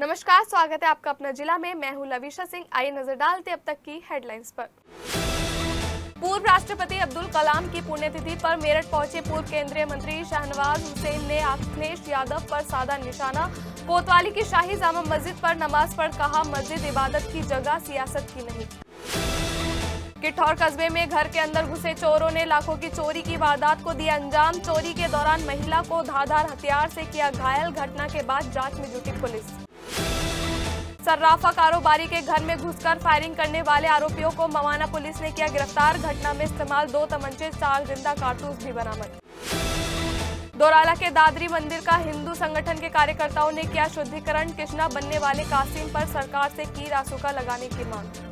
नमस्कार, स्वागत है आपका अपना जिला में। मैं हूं लविशा सिंह। आइए नजर डालते अब तक की हेडलाइंस पर। पूर्व राष्ट्रपति अब्दुल कलाम की पुण्यतिथि पर मेरठ पहुंचे पूर्व केंद्रीय मंत्री शाहनवाज हुसैन ने अखिलेश यादव पर साधा निशाना। कोतवाली की शाही जामा मस्जिद पर नमाज पढ़ कहा, मस्जिद इबादत की जगह, सियासत की नहीं। किठौर कस्बे में घर के अंदर घुसे चोरों ने लाखों की चोरी की वारदात को दिया अंजाम। चोरी के दौरान महिला को धारदार हथियार से किया घायल। घटना के बाद जांच में जुटी पुलिस। सर्राफा कारोबारी के घर में घुसकर फायरिंग करने वाले आरोपियों को मवाना पुलिस ने किया गिरफ्तार। घटना में इस्तेमाल 2 तमंचे, 4 जिंदा कारतूस भी बरामद। दोराला के दादरी मंदिर का हिंदू संगठन के कार्यकर्ताओं ने किया शुद्धिकरण। कृष्णा बनने वाले कासिम पर सरकार से की रासुका लगाने की मांग।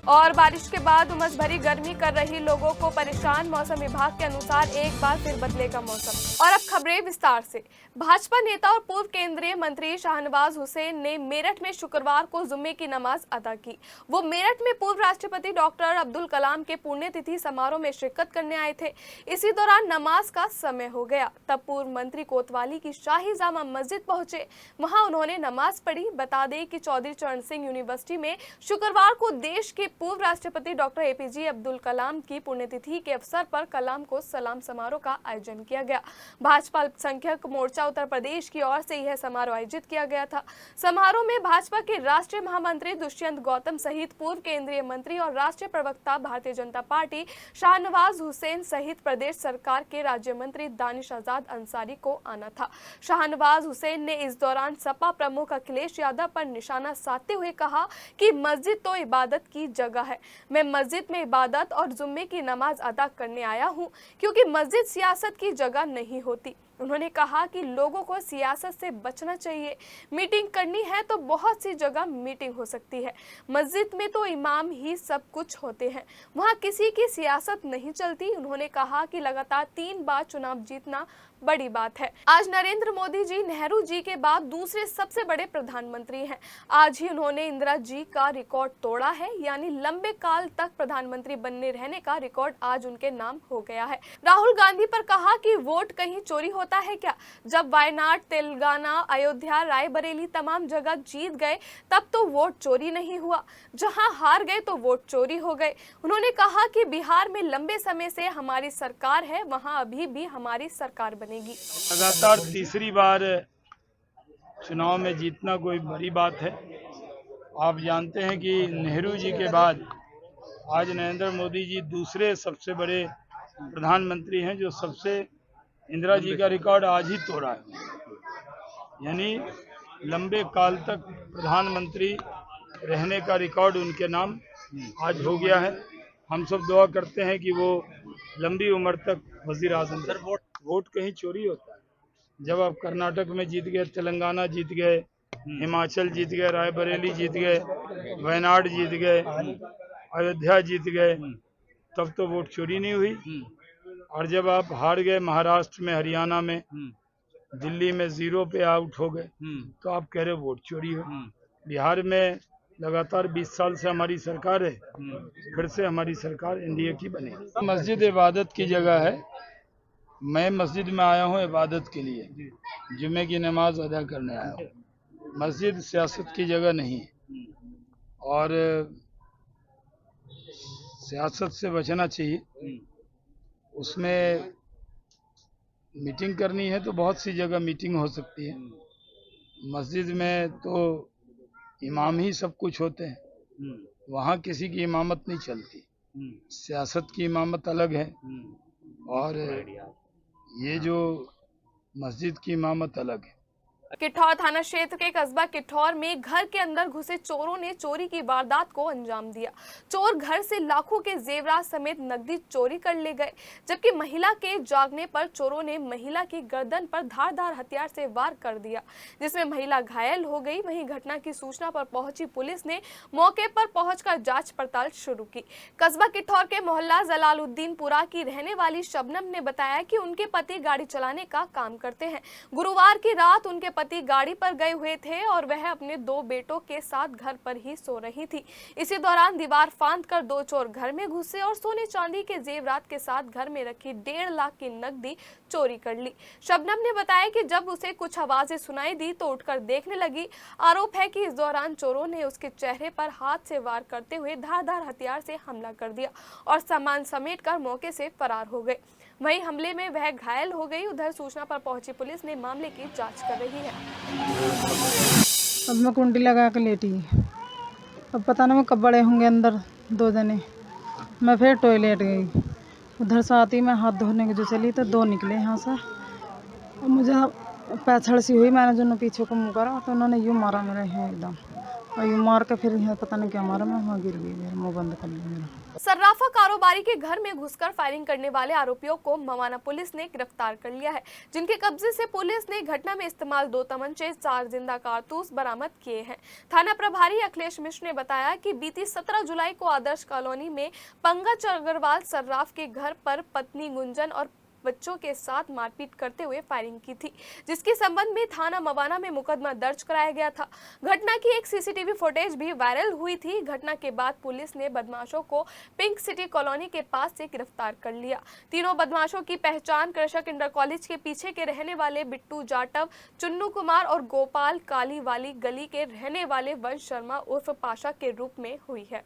और बारिश के बाद उमस भरी गर्मी कर रही लोगों को परेशान। मौसम विभाग के अनुसार एक बार फिर बदलेगा मौसम। और अब खबरें विस्तार से। भाजपा नेता और पूर्व केंद्रीय मंत्री शाहनवाज हुसैन ने मेरठ में शुक्रवार को जुम्मे की नमाज अदा की। वो मेरठ में पूर्व राष्ट्रपति डॉक्टर अब्दुल कलाम के पुण्यतिथि समारोह में शिरकत करने आए थे। इसी दौरान नमाज का समय हो गया, तब पूर्व मंत्री कोतवाली की शाही जामा मस्जिद पहुंचे। वहां उन्होंने नमाज पढ़ी। बता दें कि चौधरी चरण सिंह यूनिवर्सिटी में शुक्रवार को देश के पूर्व राष्ट्रपति डॉक्टर एपीजे अब्दुल कलाम की पुण्यतिथि के अवसर पर कलाम को सलाम समारोह का आयोजन किया गया। भाजपा अल्पसंख्यक मोर्चा उत्तर प्रदेश की ओर से यह समारोह आयोजित किया गया था। समारोह में भाजपा के राष्ट्रीय महामंत्री दुष्यंत गौतम सहित पूर्व केंद्रीय मंत्री और राष्ट्रीय प्रवक्ता भारतीय जनता पार्टी शाहनवाज हुसैन सहित प्रदेश सरकार के राज्य मंत्री दानिश आजाद अंसारी को आना था। शाहनवाज हुसैन ने इस दौरान सपा प्रमुख अखिलेश यादव पर निशाना साधते हुए कहा कि मस्जिद तो इबादत की जगह है। मैं मस्जिद में इबादत और जुम्मे की नमाज अदा करने आया हूं, क्योंकि मस्जिद सियासत की जगह नहीं होती। उन्होंने कहा कि लोगों को सियासत से बचना चाहिए। मीटिंग करनी है तो बहुत सी जगह मीटिंग हो सकती है। मस्जिद में तो इमाम ही सब कुछ होते हैं, वहां किसी की सियासत नहीं चलती। उन्होंने कहा कि लगातार 3 बार चुनाव जीतना बड़ी बात है। आज नरेंद्र मोदी जी नेहरू जी के बाद दूसरे सबसे बड़े प्रधानमंत्री हैं। आज ही उन्होंने इंदिरा जी का रिकॉर्ड तोड़ा है, यानी लंबे काल तक प्रधानमंत्री बनने रहने का रिकॉर्ड आज उनके नाम हो गया है। राहुल गांधी पर कहा कि वोट कहीं चोरी होता है क्या? जब वायनाड, तेलंगाना, अयोध्या, रायबरेली तमाम जगह जीत गए तब तो वोट चोरी नहीं हुआ, जहां हार गए तो वोट चोरी हो गए। उन्होंने कहा कि बिहार में लंबे समय से हमारी सरकार है, वहां अभी भी हमारी सरकार बनेगी। लगातार तीसरी बार चुनाव में जीतना कोई बड़ी बात है। आप जानते हैं कि नेहरू जी के बाद आज नरेंद्र मोदी जी दूसरे सबसे बड़े प्रधानमंत्री हैं जो सबसे इंदिरा जी का रिकॉर्ड आज ही तोड़ा है। यानी लंबे काल तक प्रधानमंत्री रहने का रिकॉर्ड उनके नाम आज हो गया है। हम सब दुआ करते हैं कि वो लंबी उम्र तक वजीर आजम। वोट कहीं चोरी होता है? जब आप कर्नाटक में जीत गए, तेलंगाना जीत गए, हिमाचल जीत गए, रायबरेली जीत गए, वायनाड जीत गए, अयोध्या जीत गए, तब तो वोट चोरी नहीं हुई। और जब आप हार गए महाराष्ट्र में, हरियाणा में, दिल्ली में 0 पे आउट हो गए, तो आप कह रहे हो वोट चोरी हो। बिहार में लगातार 20 साल से हमारी सरकार है, फिर से हमारी सरकार एनडीए की बनेगी। मस्जिद इबादत की जगह है। मैं मस्जिद में आया हूँ इबादत के लिए, जुम्मे की नमाज अदा करने आया हूँ। मस्जिद सियासत की जगह नहीं है और सियासत से बचना चाहिए। उसमें मीटिंग करनी है तो बहुत सी जगह मीटिंग हो सकती है। मस्जिद में तो इमाम ही सब कुछ होते हैं, वहाँ किसी की इमामत नहीं चलती। सियासत की इमामत अलग है और ये जो मस्जिद की इमामत अलग है। किठौर थाना क्षेत्र के कस्बा किठौर में घर के अंदर घुसे चोरों ने चोरी की वारदात को अंजाम दिया। चोर घर से लाखों के जेवरात समेत नकदी चोरी कर ले गए, जबकि महिला के जागने पर चोरों ने महिला की गर्दन पर धारदार हथियार से वार कर दिया, जिसमें महिला घायल हो गई। वहीं घटना की सूचना पर पहुंची पुलिस ने मौके पर पहुंचकर जांच पड़ताल शुरू की। कस्बा किठौर के मोहल्ला जलालुद्दीनपुरा की रहने वाली शबनम ने बताया कि उनके पति गाड़ी चलाने का काम करते हैं। गुरुवार की रात उनके पति गाड़ी पर गए हुए थे और वह अपने 2 बेटों के साथ घर पर ही सो रही थी। इसी दौरान दीवार फांदकर 2 चोर घर में घुसे और सोने चांदी के जेवरात के साथ घर में रखी 1.5 लाख की नकदी चोरी कर ली। शबनम ने बताया कि जब उसे कुछ आवाजें सुनाई दी तो उठकर देखने लगी। आरोप है कि इस दौरान चोरों ने उसके चेहरे पर हाथ से वार करते हुए धारदार हथियार से हमला कर दिया और सामान समेटकर मौके से फरार हो गए। वहीं हमले में वह घायल हो गई। उधर सूचना पर पहुंची पुलिस ने मामले की जांच कर रही है। अब मैं कुंडी लगा के लेटी। अब पता नहीं वो कब बड़े होंगे अंदर 2 जने। मैं फिर टॉयलेट गई। उधर से आती मैं हाथ धोने की जो चली तो 2 निकले यहाँ से। और मुझे पैछड़ सी हुई। मैंने जो पीछे को मुँह करा तो उन्होंने यूँ मारा मेरे यहाँ एकदम, और यूँ मार के फिर यहाँ पता नहीं क्या मारा, मैं वहाँ गिर गई। मेरा मुँह बंद कर लिया मेरा। सर्राफा कारोबारी के घर में घुसकर फायरिंग करने वाले आरोपियों को मवाना पुलिस ने गिरफ्तार कर लिया है, जिनके कब्जे से पुलिस ने घटना में इस्तेमाल 2 तमंचे, 4 जिंदा कारतूस बरामद किए हैं। थाना प्रभारी अखिलेश मिश्र ने बताया कि बीती 17 जुलाई को आदर्श कॉलोनी में पंकज अग्रवाल सर्राफ के घर पर पत्नी गुंजन और बच्चों के साथ मारपीट करते हुए फायरिंग की थी, जिसके संबंध में थाना मवाना में मुकदमा दर्ज कराया गया था। घटना की एक सीसीटीवी फुटेज भी वायरल हुई थी। घटना के बाद पुलिस ने बदमाशों को पिंक सिटी कॉलोनी के पास से गिरफ्तार कर लिया। तीनों बदमाशों की पहचान कृषक इंटर कॉलेज के पीछे के रहने वाले बिट्टू जाटव, चुन्नू कुमार और गोपाल काली वाली गली के रहने वाले वंश शर्मा उर्फ पाशा के रूप में हुई है।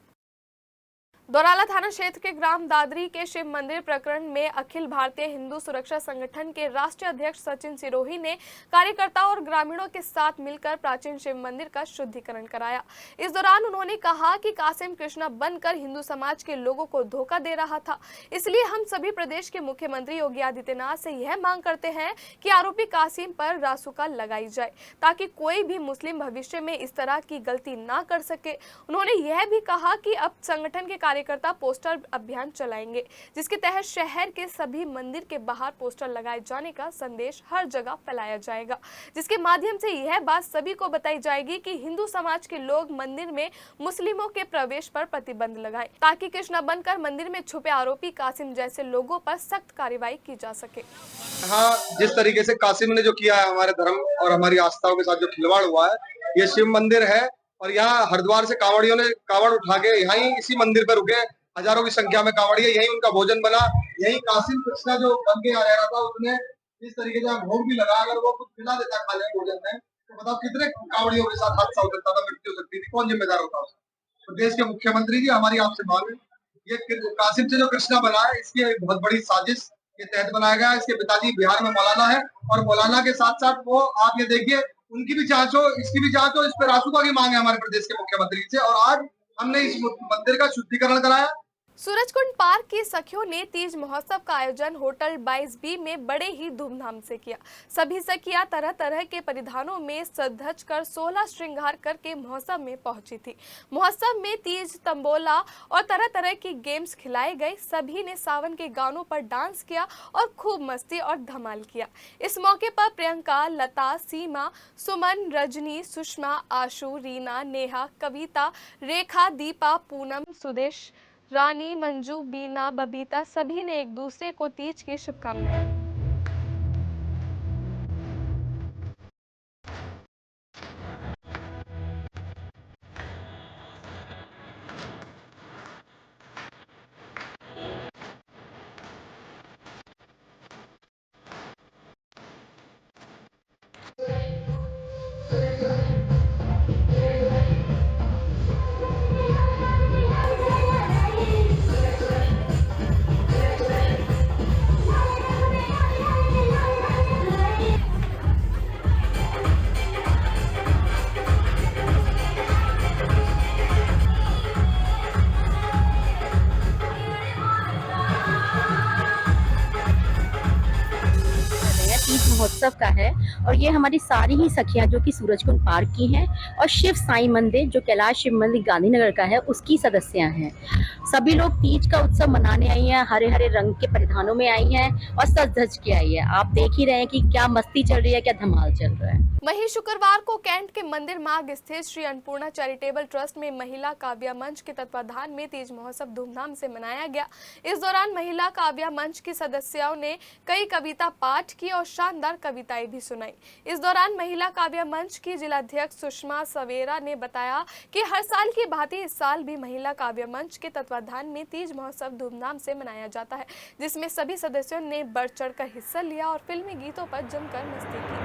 दोराला थाना क्षेत्र के ग्राम दादरी के शिव मंदिर प्रकरण में अखिल भारतीय हिंदू सुरक्षा संगठन के राष्ट्रीय अध्यक्ष सचिन सिरोही ने कार्यकर्ताओं और ग्रामीणों के साथ मिलकर प्राचीन शिव मंदिर का शुद्धिकरण कराया। इस दौरान उन्होंने कहा कि कासिम कृष्णा बनकर हिंदू समाज के लोगों को धोखा दे रहा था। इसलिए हम सभी प्रदेश के मुख्यमंत्री योगी आदित्यनाथ से यह मांग करते हैं कि आरोपी कासिम पर रासुका लगाई जाए, ताकि कोई भी मुस्लिम भविष्य में इस तरह की गलती ना कर सके। उन्होंने यह भी कहा कि अब संगठन के कार्यकर्ता पोस्टर अभियान चलाएंगे, जिसके तहत शहर के सभी मंदिर के बाहर पोस्टर लगाए जाने का संदेश हर जगह फैलाया जाएगा, जिसके माध्यम से यह बात सभी को बताई जाएगी कि हिंदू समाज के लोग मंदिर में मुस्लिमों के प्रवेश पर प्रतिबंध लगाएं, ताकि कृष्णा बनकर मंदिर में छुपे आरोपी कासिम जैसे लोगों पर सख्त कार्रवाई की जा सके। हाँ, जिस तरीके से कासिम ने जो किया है हमारे धर्म और हमारी आस्थाओं के साथ जो खिलवाड़ हुआ है, ये शिव मंदिर है और यहाँ हरिद्वार से कांवड़ियों ने कांवड़ उठा के यहाँ ही इसी मंदिर पर रुके। हजारों की संख्या में कांवड़िया, यही उनका भोजन बना। यही कासिम कृष्णा जो बन के आ रहा था, उसने इस तरीके से भोग भी लगा। अगर वो कुछ खिला देता खाने भोजन में तो बताओ कितने कांवड़ियों के साथ हादसा हो सकता था, मृत्यु हो सकती थी, कौन जिम्मेदार होता उसका? तो देश के मुख्यमंत्री जी, हमारी आपसे मांग है, ये कासिम से जो कृष्णा बना है, इसकी एक बहुत बड़ी साजिश के तहत बनाया गया। इसके पिताजी बिहार में मौलाना है और मौलाना के साथ साथ वो, आप ये देखिए, उनकी भी जांच हो, इसकी भी जांच हो। इस पर रासुका की मांग है हमारे प्रदेश के मुख्यमंत्री से, और आज हमने इस मंदिर का शुद्धिकरण कराया। सूरजकुंड पार्क की सखियों ने तीज महोत्सव का आयोजन होटल 22B में बड़े ही धूमधाम से किया। सभी सखियां तरह तरह के परिधानों में सज कर 16 श्रृंगार करके महोत्सव में पहुंची थी। महोत्सव में तीज, तंबोला और तरह तरह की गेम्स खिलाए गए। सभी ने सावन के गानों पर डांस किया और खूब मस्ती और धमाल किया। इस मौके पर प्रियंका, लता, सीमा, सुमन, रजनी, सुषमा, आशु, रीना, नेहा, कविता, रेखा, दीपा, पूनम, सुदेश, रानी, मंजू, बीना, बबीता सभी ने एक दूसरे को तीज की शुभकामनाएं। महोत्सव का है और ये हमारी सारी ही सखियां जो कि सूरजकुंड पार्क की हैं और शिव साई मंदिर जो कैलाश शिव मंदिर गांधीनगर का है उसकी सदस्यां हैं। सभी लोग तीज का उत्सव मनाने आई हैं, हरे हरे रंग के परिधानों में आई हैं और सज धज के आई है। आप देख ही रहे हैं कि क्या मस्ती चल रही है, क्या धमाल चल रहा है। वहीं शुक्रवार को कैंट के मंदिर मार्ग स्थित श्री अन्नपूर्णा चैरिटेबल ट्रस्ट में महिला काव्या मंच के तत्वाधान में तीज महोत्सव धूमधाम से मनाया गया। इस दौरान महिला काव्या मंच की सदस्यों ने कई कविता पाठ की और शानदार कविताएं कविताएं भी सुनाई। इस दौरान महिला काव्य मंच की जिलाध्यक्ष सुषमा सवेरा ने बताया कि हर साल की भांति इस साल भी महिला काव्य मंच के तत्वाधान में तीज महोत्सव धूमधाम से मनाया जाता है, जिसमें सभी सदस्यों ने बढ़ चढ़कर हिस्सा लिया और फिल्मी गीतों पर जमकर मस्ती की।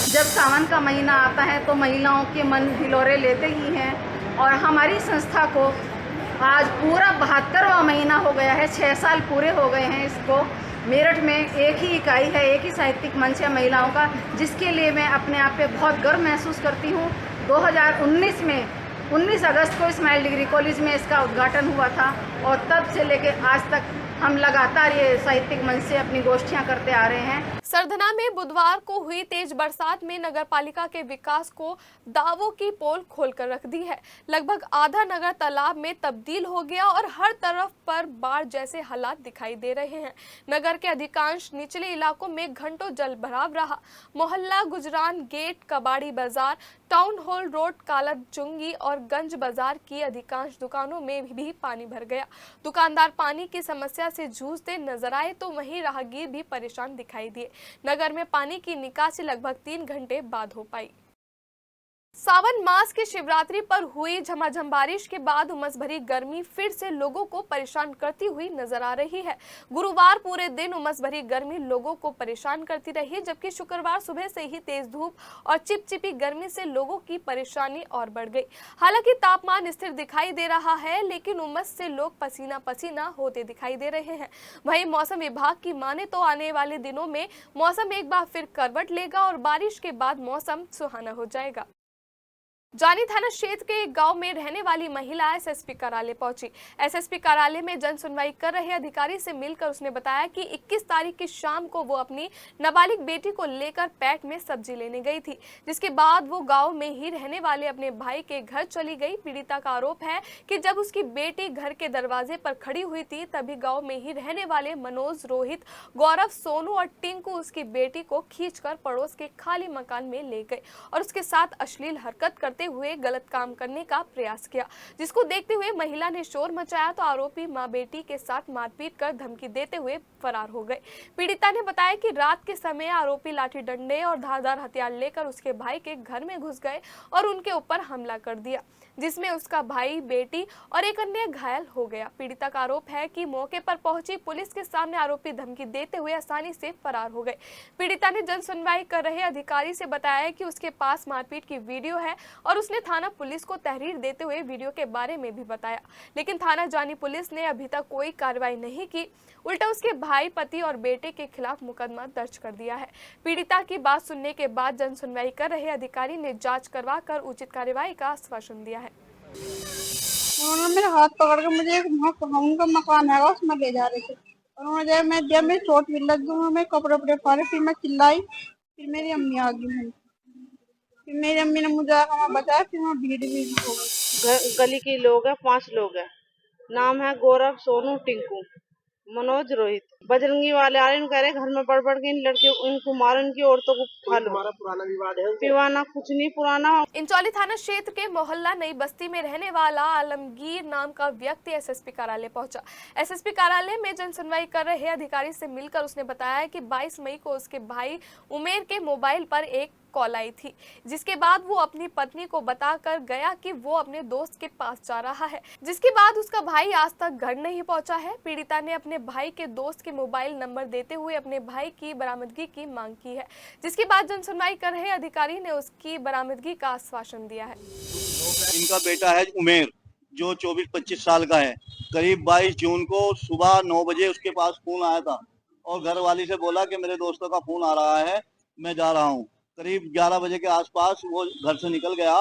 जब सावन का महीना आता है तो महिलाओं के मन हिलोरे लेते ही हैं और हमारी संस्था को आज पूरा 72वां महीना हो गया है, 6 साल पूरे हो गए हैं इसको। मेरठ में एक ही इकाई है, एक ही साहित्यिक मंच है महिलाओं का, जिसके लिए मैं अपने आप पे बहुत गर्व महसूस करती हूँ। 2019 में 19 अगस्त को स्माइल डिग्री कॉलेज में इसका उद्घाटन हुआ था और तब से लेके आज तक हम लगातार ये साहित्यिक मंच से अपनी गोष्ठियाँ करते आ रहे हैं। सरधना में बुधवार को हुई तेज बरसात में नगर पालिका के विकास को दावों की पोल खोलकर रख दी है। लगभग आधा नगर तालाब में तब्दील हो गया और हर तरफ पर बाढ़ जैसे हालात दिखाई दे रहे हैं। नगर के अधिकांश निचले इलाकों में घंटों जल भराव रहा। मोहल्ला गुजरान गेट, कबाड़ी बाजार, टाउन हॉल रोड, काला चुंगी और गंज बाजार की अधिकांश दुकानों में भी पानी भर गया। दुकानदार पानी की समस्या से जूझते नजर आए तो वहीं राहगीर भी परेशान दिखाई दिए। नगर में पानी की निकासी लगभग 3 घंटे बाद हो पाई। सावन मास की शिवरात्रि पर हुई झमाझम बारिश के बाद उमस भरी गर्मी फिर से लोगों को परेशान करती हुई नजर आ रही है। गुरुवार पूरे दिन उमस भरी गर्मी लोगों को परेशान करती रही, जबकि शुक्रवार सुबह से ही तेज धूप और चिपचिपी गर्मी से लोगों की परेशानी और बढ़ गई। हालांकि तापमान स्थिर दिखाई दे रहा है, लेकिन उमस से लोग पसीना पसीना होते दिखाई दे रहे हैं। वहीं मौसम विभाग की माने तो आने वाले दिनों में मौसम एक बार फिर करवट लेगा और बारिश के बाद मौसम सुहाना हो जाएगा। जानी थाना क्षेत्र के एक गांव में रहने वाली महिला एसएसपी कार्यालय पहुंची। एसएसपी कार्यालय में जन सुनवाई कर रहे अधिकारी से मिलकर उसने बताया कि 21 तारीख की शाम को वो अपनी नाबालिग बेटी को लेकर पैठ में सब्जी लेने गई थी, जिसके बाद वो गांव में ही रहने वाले अपने भाई के घर चली गई। पीड़िता का आरोप है कि जब उसकी बेटी घर के दरवाजे पर खड़ी हुई थी तभी गाँव में ही रहने वाले मनोज, रोहित, गौरव, सोनू और टिंकू उसकी बेटी को खींचकर पड़ोस के खाली मकान में ले गए और उसके साथ अश्लील हरकत करते हुए गलत काम करने का प्रयास किया, जिसको देखते हुए महिला ने शोर मचाया तो आरोपी मां बेटी के साथ मारपीट कर धमकी देते हुए फरार हो गए। पीड़िता ने बताया कि रात के समय आरोपी लाठी डंडे और धारदार हथियार लेकर उसके भाई के घर में घुस गए और उनके ऊपर हमला कर दिया, जिसमें उसका भाई, बेटी और एक अन्य घायल हो गया। पीड़िता का आरोप है कि मौके पर पहुंची पुलिस के सामने आरोपी धमकी देते हुए आसानी से फरार हो गए। पीड़िता ने जन सुनवाई कर रहे अधिकारी से बताया कि उसके पास मारपीट की वीडियो है और उसने थाना पुलिस को तहरीर देते हुए वीडियो के बारे में भी बताया, लेकिन थाना जानी पुलिस ने अभी तक कोई कार्रवाई नहीं की, उल्टा उसके भाई, पति और बेटे के खिलाफ मुकदमा दर्ज कर दिया है। पीड़िता की बात सुनने के बाद जन सुनवाई कर रहे अधिकारी ने जांच करवाकर उचित कार्रवाई का आश्वासन दिया है। उन्होंने मेरे हाथ पकड़ के मुझे उनका मकान है उसमें ले जा रहे थे। उन्होंने जब मैं चोट भी लग गई, मैं कपड़े उपड़े फाड़े, फिर मैं चिल्लाई, फिर मेरी अम्मी आ गई, फिर मेरी अम्मी ने मुझे आकर बचाया, फिर मैं भीड़ भी हो गई। गली के लोग हैं, 5 लोग हैं। नाम है गौरव, सोनू, टिंकू, मनोज, रोहित। बजरंगी वाले आ रहे, कह रहे घर में पड़ के इन लड़कियों इनको मारो, इनकी औरतों को खा लो। पुराना विवाद है? पुराना कुछ नहीं, पुराना। इंचौली थाना क्षेत्र के मोहल्ला नई बस्ती में रहने वाला आलमगीर नाम का व्यक्ति एसएसपी कार्यालय पहुंचा। एसएसपी कार्यालय में जन सुनवाई कर रहे अधिकारी से मिलकर उसने बताया कि 22 मई को उसके भाई उमेर के मोबाइल पर एक कॉल आई थी, जिसके बाद वो अपनी पत्नी को बताकर गया कि वो अपने दोस्त के पास जा रहा है, जिसके बाद उसका भाई आज तक घर नहीं पहुंचा है। पीड़िता ने अपने भाई के दोस्त के मोबाइल नंबर देते हुए अपने भाई की बरामदगी की मांग की है, जिसके बाद जन सुनवाई कर रहे अधिकारी ने उसकी बरामदगी का आश्वासन दिया है। इनका बेटा है उमेर, जो 24-25 साल का है। करीब 22 जून को सुबह 9 बजे उसके पास फोन आया था और घर वाली से बोला कि मेरे दोस्तों का फोन आ रहा है, मैं जा रहा हूँ। करीब 11 बजे के आसपास वो घर से निकल गया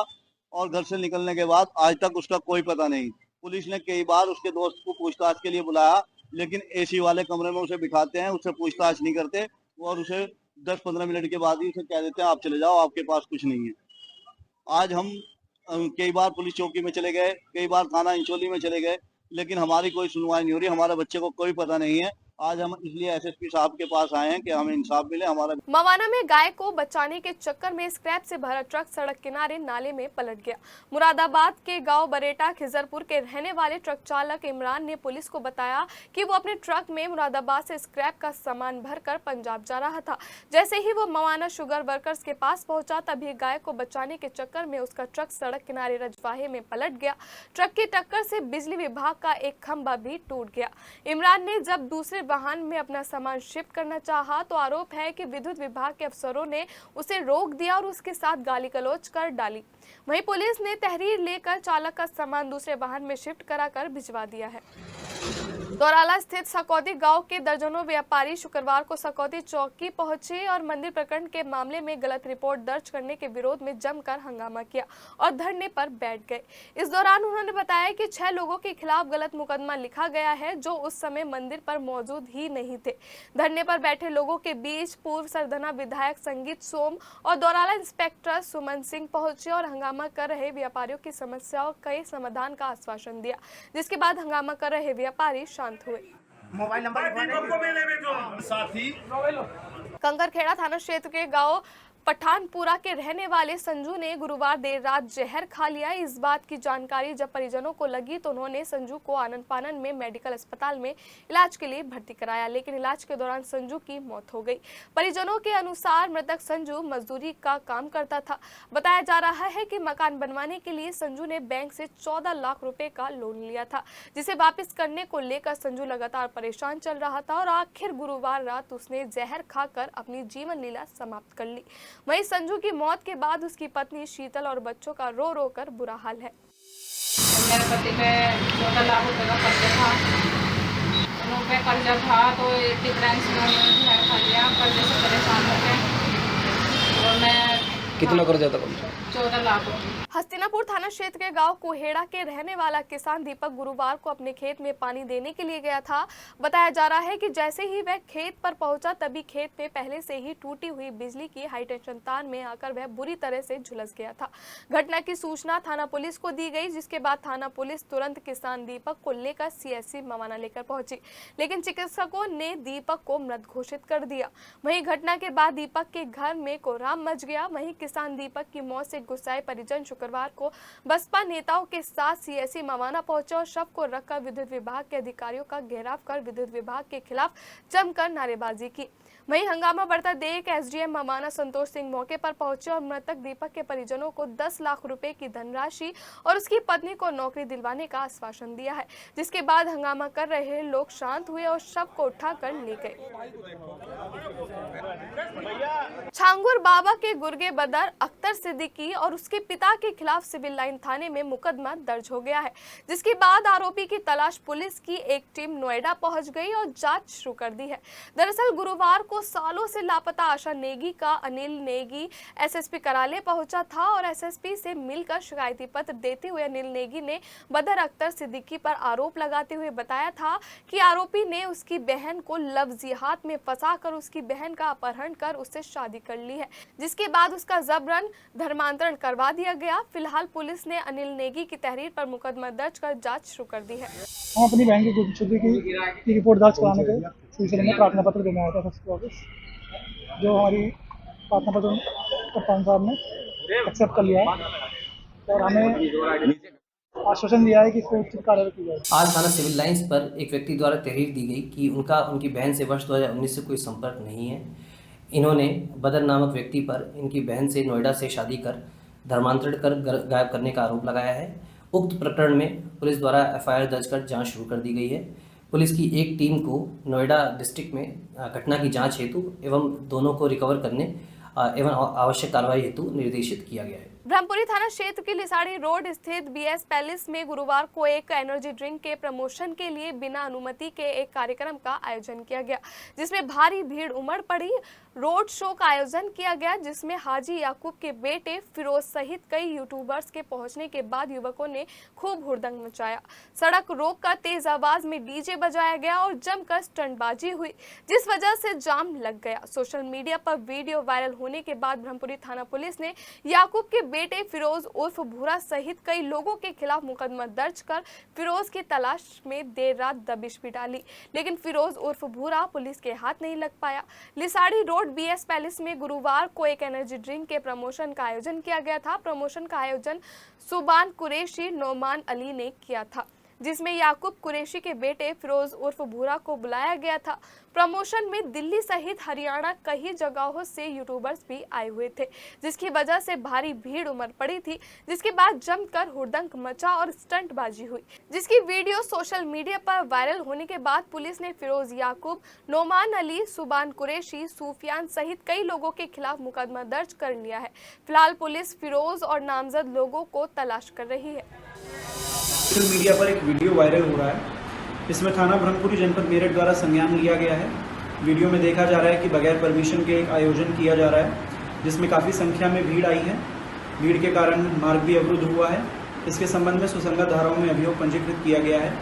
और घर से निकलने के बाद आज तक उसका कोई पता नहीं। पुलिस ने कई बार उसके दोस्त को पूछताछ के लिए बुलाया, लेकिन एसी वाले कमरे में उसे बिठाते हैं, उससे पूछताछ नहीं करते और उसे 10-15 मिनट के बाद ही उसे कह देते हैं आप चले जाओ, आपके पास कुछ नहीं है। आज हम कई बार पुलिस चौकी में चले गए, कई बार थाना इंचौली में चले गए, लेकिन हमारी कोई सुनवाई नहीं हो रही। हमारे बच्चे को कोई पता नहीं है आज हम इसलिए एसएसपी साहब के पास आए हैं कि हमें इंसाफ मिले। हमारा मवाना में गाय को बचाने के चक्कर में स्क्रैप से भरा ट्रक सड़क किनारे नाले में पलट गया। मुरादाबाद के गांव बरेटा खिजरपुर के रहने वाले ट्रक चालक इमरान ने पुलिस को बताया कि वो अपने ट्रक में मुरादाबाद से स्क्रैप का सामान भरकर पंजाब जा रहा था। जैसे ही वो मवाना शुगर वर्कर्स के पास पहुंचा तभी गाय को बचाने के चक्कर में उसका ट्रक सड़क किनारे रजवाहे में पलट गया। ट्रक की टक्कर से बिजली विभाग का एक खंभा भी टूट गया। इमरान ने जब दूसरे वाहन में अपना सामान शिफ्ट करना चाहा तो आरोप है कि विद्युत विभाग के अफसरों ने उसे रोक दिया और उसके साथ गाली गलौज कर डाली। वहीं पुलिस ने तहरीर लेकर चालक का सामान दूसरे वाहन में शिफ्ट कराकर भिजवा दिया है। दौराला स्थित सकौदी गांव के दर्जनों व्यापारी शुक्रवार को सकौदी चौकी पहुंचे और मंदिर प्रकरण के मामले में गलत रिपोर्ट दर्ज करने के विरोध में जमकर हंगामा किया और धरने पर बैठ गए। इस दौरान उन्होंने बताया कि 6 लोगों के खिलाफ गलत मुकदमा लिखा गया है जो उस समय मंदिर पर मौजूद ही नहीं थे। धरने पर बैठे लोगों के बीच पूर्व सरधना विधायक संगीत सोम और दौराला इंस्पेक्टर सुमन सिंह पहुंचे और हंगामा कर रहे व्यापारियों की समस्याओं के समाधान का आश्वासन दिया, जिसके बाद हंगामा कर रहे व्यापारी शांत हुए। मोबाइल नंबर साथी कंकरखेड़ा थाना क्षेत्र के गांव पठानपुरा के रहने वाले संजू ने गुरुवार देर रात जहर खा लिया। इस बात की जानकारी जब परिजनों को लगी तो उन्होंने संजू को आनंद फानन में मेडिकल अस्पताल में इलाज के लिए भर्ती कराया, लेकिन इलाज के दौरान संजू की मौत हो गई। परिजनों के अनुसार मृतक संजू मजदूरी का काम करता था। बताया जा रहा है कि मकान बनवाने के लिए संजू ने बैंक से 14 लाख रुपए का लोन लिया था, जिसे वापस करने को लेकर संजू लगातार परेशान चल रहा था और आखिर गुरुवार रात उसने जहर खाकर अपनी जीवन लीला समाप्त कर ली। वहीं संजू की मौत के बाद उसकी पत्नी शीतल और बच्चों का रो रो कर बुरा हाल है। मेरे पति पे 14 लाख रुपए का कर्जा था, उन पे कर्जा था तो डिफरेंस में उन्होंने खा लिया। कर्जे से परेशान हो गए और मैं कितना कर्जा था? 14 लाख। हस्तिनापुर थाना क्षेत्र के गांव कोहेड़ा के रहने वाला किसान दीपक गुरुवार को अपने खेत में पानी देने के लिए गया था। बताया जा रहा है कि जैसे ही वह खेत पर पहुंचा तभी खेत में पहले से ही टूटी हुई बिजली की हाई टेंशन तार में आकर वह बुरी तरह से झुलस गया था। घटना की सूचना थाना पुलिस को दी गई, जिसके बाद थाना पुलिस तुरंत किसान दीपक को लेकर CSC मवाना लेकर पहुंची, लेकिन चिकित्सकों ने दीपक को मृत घोषित कर दिया। वहीं घटना के बाद दीपक के घर में कोहराम मच गया। वहीं किसान दीपक की मौत से गुस्साए परिजन शुक्रवार को बसपा नेताओं के साथ CSC मवाना पहुंचे और शव को रखकर विद्युत विभाग के अधिकारियों का घेराव कर विद्युत विभाग के खिलाफ जमकर नारेबाजी की। वहीं हंगामा बढ़ता देख SDM मवाना संतोष सिंह मौके पर पहुंचे और मृतक दीपक के परिजनों को 10 लाख रुपए की धनराशि और उसकी पत्नी को नौकरी दिलवाने का आश्वासन दिया है, जिसके बाद हंगामा कर रहे लोग शांत हुए और शव को उठाकर ले गए। छांगुर बाबा के गुर्गे बदर अख्तर सिद्दीकी और उसके पिता के खिलाफ सिविल लाइन थाने में मुकदमा दर्ज हो गया है, जिसके बाद आरोपी की तलाश पुलिस की एक टीम नोएडा पहुंच गई और जांच शुरू कर दी है। दरअसल गुरुवार को सालों से लापता आशा नेगी का अनिल नेगी SSP कराले पहुंचा था और SSP से मिलकर शिकायती पत्र देते हुए अनिल नेगी ने बदर अख्तर सिद्दीकी पर आरोप लगाते हुए बताया था कि आरोपी ने उसकी बहन को लव जिहाद में फंसाकर उसकी बहन का अपहरण कर उससे शादी कर ली है, जिसके बाद उसका जबरन धर्मांतरण करवा दिया गया। फिलहाल पुलिस ने अनिल नेगी की तहरीर पर मुकदमा दर्ज कर जांच शुरू कर दी है। हम अपनी बहन की गुमशुदगी की रिपोर्ट दर्ज कराने के सिलसिले में प्रार्थना पत्र देने आया था SSP ऑफिस, जो हमारी प्रार्थना पत्र कप्तान साहब ने एक्सेप्ट कर लिया है और हमें आश्वासन दिया है कि इसको उचित कार्रवाई की जाएगी। आज थाना सिविल लाइंस पर एक व्यक्ति द्वारा तहरीर दी गई कि उनकी बहन से वर्ष 2019 से कोई संपर्क नहीं है। इन्होंने बदर नामक व्यक्ति पर इनकी बहन से नोएडा से शादी कर धर्मांतरण कर गायब करने का आरोप लगाया है। उक्त प्रकरण में पुलिस द्वारा FIR दर्ज कर जांच शुरू कर दी गई है। पुलिस की एक टीम को नोएडा डिस्ट्रिक्ट में घटना की जांच हेतु एवं दोनों को रिकवर करने एवं आवश्यक कार्रवाई हेतु निर्देशित किया गया है। ब्रह्मपुरी थाना क्षेत्र के लिसाड़ी रोड स्थित BS पैलेस में गुरुवार को एक एनर्जी ड्रिंक के प्रमोशन के लिए बिना अनुमति के एक कार्यक्रम का आयोजन किया गया, जिसमें भारी भीड़ उमड़ पड़ी। रोड शो का आयोजन किया गया, जिसमें हाजी याकूब के बेटे फिरोज सहित कई यूट्यूबर्स के पहुंचने के बाद युवकों ने खूब हुड़दंग मचाया। सड़क रोककर तेज आवाज में डीजे बजाया गया और जमकर स्टंटबाजी हुई, जिस वजह से जाम लग गया। सोशल मीडिया पर वीडियो वायरल होने के बाद ब्रह्मपुरी थाना पुलिस ने याकूब के बेटे फिरोज उर्फ भूरा सहित कई लोगों के खिलाफ मुकदमा दर्ज कर फिरोज की तलाश में देर रात दबिश भी डाली, लेकिन फिरोज उर्फ भूरा पुलिस के हाथ नहीं लग पाया। लिसाड़ी रोड बीएस पैलेस में गुरुवार को एक एनर्जी ड्रिंक के प्रमोशन का आयोजन किया गया था। प्रमोशन का आयोजन सुबान कुरैशी नौमान अली ने किया था, जिसमें याकूब कुरैशी के बेटे फिरोज उर्फ भूरा को बुलाया गया था। प्रमोशन में दिल्ली सहित हरियाणा कई जगहों से यूट्यूबर्स भी आए हुए थे, जिसकी वजह से भारी भीड़ उमड़ पड़ी थी, जिसके बाद जमकर हुड़दंग मचा और स्टंटबाजी हुई, जिसकी वीडियो सोशल मीडिया पर वायरल होने के बाद पुलिस ने फिरोज याकूब, नौमान अली, सुबान कुरैशी, सूफियान सहित कई लोगों के खिलाफ मुकदमा दर्ज कर लिया है। फिलहाल पुलिस फिरोज और नामजद लोगों को तलाश कर रही है। सोशल मीडिया पर एक वीडियो वायरल हो रहा है। इसमें थाना ब्रह्मपुरी जनपद मेरठ द्वारा संज्ञान लिया गया है। वीडियो में देखा जा रहा है कि बगैर परमिशन के एक आयोजन किया जा रहा है, जिसमें काफ़ी संख्या में भीड़ आई है। भीड़ के कारण मार्ग भी अवरुद्ध हुआ है। इसके संबंध में सुसंगत धाराओं में अभियोग पंजीकृत किया गया है,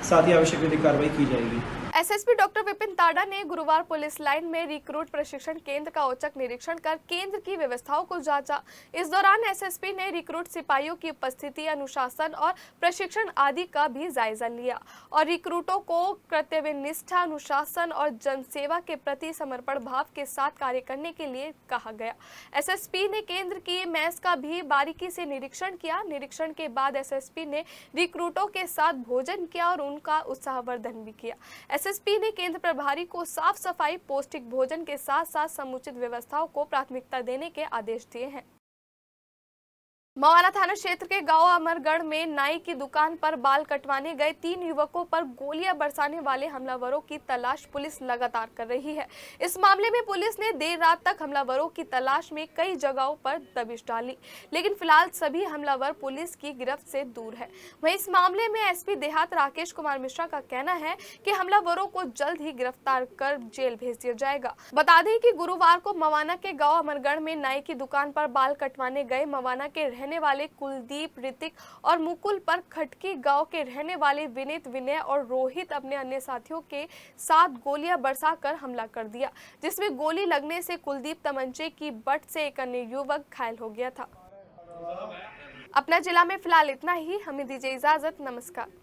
साथ ही आवश्यक विधिक कार्रवाई की जाएगी। एसएसपी डॉक्टर विपिन ताड़ा ने गुरुवार पुलिस लाइन में रिक्रूट प्रशिक्षण केंद्र का औचक निरीक्षण कर केंद्र की व्यवस्थाओं को जांचा। इस दौरान एसएसपी ने रिक्रूट सिपाहियों की उपस्थिति, अनुशासन और प्रशिक्षण आदि का भी जायजा लिया और रिक्रूटों को कर्तव्य निष्ठा, अनुशासन और जनसेवा के प्रति समर्पण भाव के साथ कार्य करने के लिए कहा गया। एसएसपी ने केंद्र की मेस का भी बारीकी से निरीक्षण किया। निरीक्षण के बाद एसएसपी ने रिक्रूटों के साथ भोजन किया और उनका उत्साहवर्धन भी किया। एसएसपी ने केंद्र प्रभारी को साफ सफाई, पौष्टिक भोजन के साथ साथ समुचित व्यवस्थाओं को प्राथमिकता देने के आदेश दिए हैं। मवाना थाना क्षेत्र के गांव अमरगढ़ में नाई की दुकान पर बाल कटवाने गए 3 युवकों पर गोलियां बरसाने वाले हमलावरों की तलाश पुलिस लगातार कर रही है। इस मामले में पुलिस ने देर रात तक हमलावरों की तलाश में कई जगहों पर दबिश डाली, लेकिन फिलहाल सभी हमलावर पुलिस की गिरफ्त से दूर है। वहीं इस मामले में एसपी देहात राकेश कुमार मिश्रा का कहना है कि हमलावरों को जल्द ही गिरफ्तार कर जेल भेज दिया जाएगा। बता दें कि गुरुवार को मवाना के गाँव अमरगढ़ में नाई की दुकान पर बाल कटवाने गए मवाना के रहने वाले कुलदीप, ऋतिक और मुकुल पर खटकी गांव के रहने वाले विनीत, विनय और रोहित अपने अन्य साथियों के साथ गोलियां बरसाकर हमला कर दिया, जिसमें गोली लगने से कुलदीप तमंचे की बट से एक अन्य युवक घायल हो गया था। अपना जिला में फिलहाल इतना ही। हमें दीजिए इजाजत। नमस्कार।